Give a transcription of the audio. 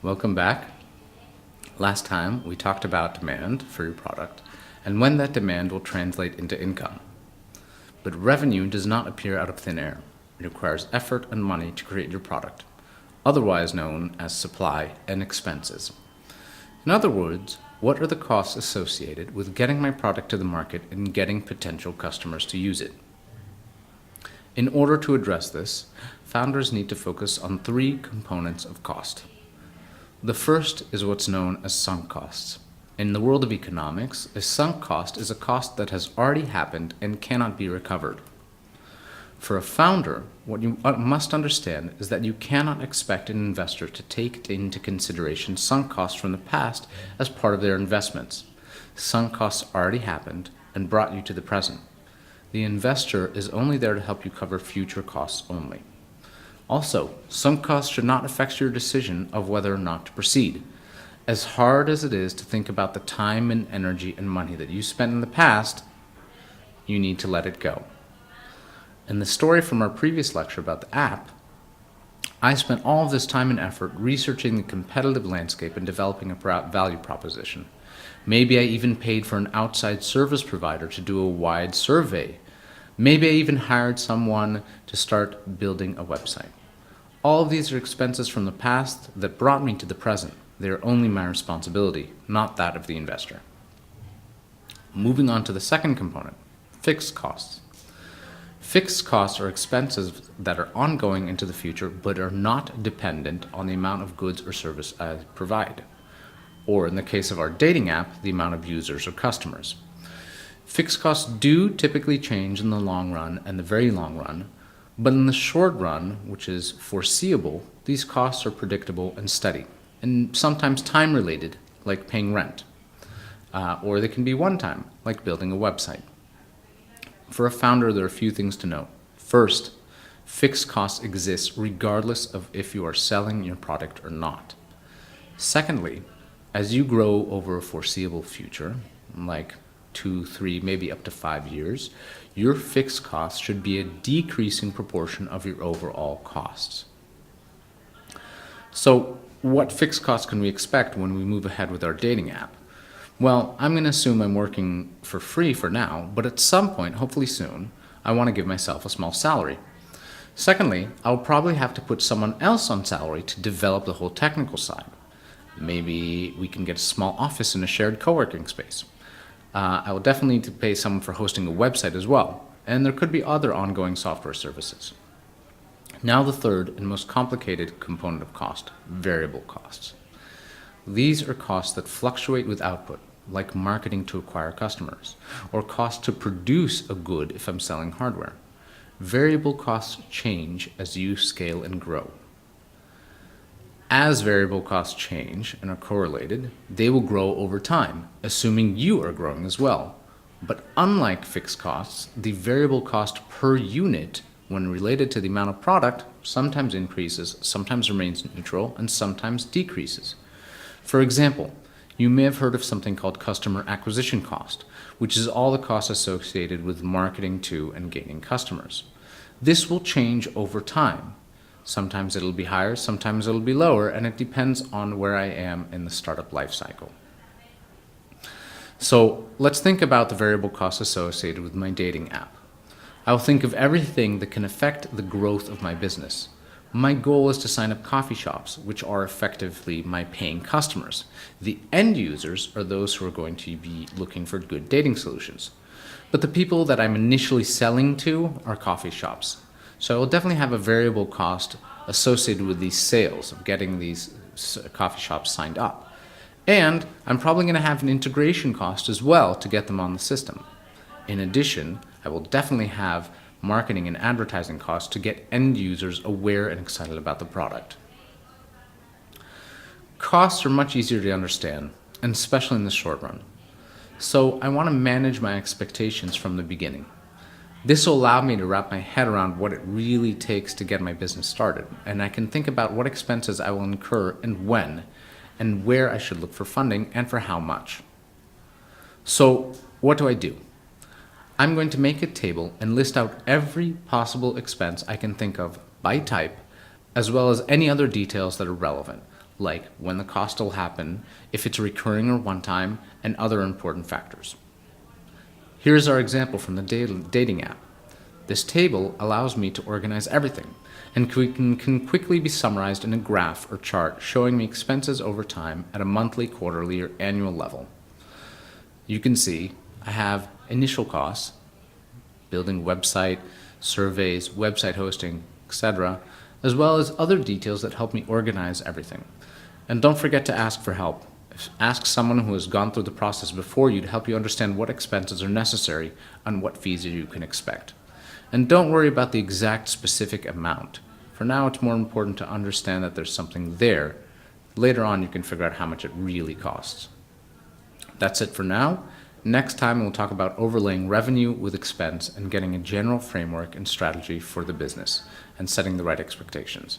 Welcome back. Last time we talked about demand for your product and when that demand will translate into income. But revenue does not appear out of thin air. It requires effort and money to create your product, otherwise known as supply and expenses. In other words, what are the costs associated with getting my product to the market and getting potential customers to use it? In order to address this, founders need to focus on three components of cost. The first is what's known as sunk costs. In the world of economics, a sunk cost is a cost that has already happened and cannot be recovered. For a founder, what you must understand is that you cannot expect an investor to take into consideration sunk costs from the past as part of their investments. Sunk costs already happened and brought you to the present. The investor is only there to help you cover future costs only. Also, sunk costs should not affect your decision of whether or not to proceed. As hard as it is to think about the time and energy and money that you spent in the past, you need to let it go. In the story from our previous lecture about the app, I spent all of this time and effort researching the competitive landscape and developing a value proposition. Maybe I even paid for an outside service provider to do a wide survey. Maybe I even hired someone to start building a website. All of these are expenses from the past that brought me to the present. They are only my responsibility, not that of the investor. Moving on to the second component, fixed costs. Fixed costs are expenses that are ongoing into the future but are not dependent on the amount of goods or service I provide, or in the case of our dating app, the amount of users or customers. Fixed costs do typically change in the long run and the very long run, but in the short run, which is foreseeable, these costs are predictable and steady, and sometimes time-related, like paying rent, or they can be one-time, like building a website. For a founder, there are a few things to note. First, fixed costs exist regardless of if you are selling your product or not. Secondly, as you grow over a foreseeable future, like 2, 3, maybe up to 5 years, your fixed costs should be a decreasing proportion of your overall costs. So, what fixed costs can we expect when we move ahead with our dating app? Well, I'm going to assume I'm working for free for now, but at some point, hopefully soon, I want to give myself a small salary. Secondly, I'll probably have to put someone else on salary to develop the whole technical side. Maybe we can get a small office in a shared co-working space. I will definitely need to pay someone for hosting a website as well, and there could be other ongoing software services. Now the third and most complicated component of cost, variable costs. These are costs that fluctuate with output, like marketing to acquire customers, or cost to produce a good if I'm selling hardware. Variable costs change as you scale and grow. As variable costs change and are correlated, they will grow over time, assuming you are growing as well. But unlike fixed costs, the variable cost per unit, when related to the amount of product, sometimes increases, sometimes remains neutral, and sometimes decreases. For example, you may have heard of something called customer acquisition cost, which is all the costs associated with marketing to and gaining customers. This will change over time. Sometimes it'll be higher, sometimes it'll be lower, and it depends on where I am in the startup life cycle. So let's think about the variable costs associated with my dating app. I'll think of everything that can affect the growth of my business. My goal is to sign up coffee shops, which are effectively my paying customers. The end users are those who are going to be looking for good dating solutions. But the people that I'm initially selling to are coffee shops. So I will definitely have a variable cost associated with these sales of getting these coffee shops signed up. And I'm probably going to have an integration cost as well to get them on the system. In addition, I will definitely have marketing and advertising costs to get end users aware and excited about the product. Costs are much easier to understand, and especially in the short run. So I want to manage my expectations from the beginning. This will allow me to wrap my head around what it really takes to get my business started, and I can think about what expenses I will incur and when, and where I should look for funding and for how much. So what do? I'm going to make a table and list out every possible expense I can think of by type, as well as any other details that are relevant, like when the cost will happen, if it's recurring or one time, and other important factors. Here's our example from the dating app. This table allows me to organize everything and can quickly be summarized in a graph or chart showing me expenses over time at a monthly, quarterly, or annual level. You can see I have initial costs, building website, surveys, website hosting, etc., as well as other details that help me organize everything. And don't forget to ask for help. Ask someone who has gone through the process before you to help you understand what expenses are necessary and what fees you can expect. And don't worry about the exact specific amount. For now, it's more important to understand that there's something there. Later on, you can figure out how much it really costs. That's it for now. Next time, we'll talk about overlaying revenue with expense and getting a general framework and strategy for the business and setting the right expectations.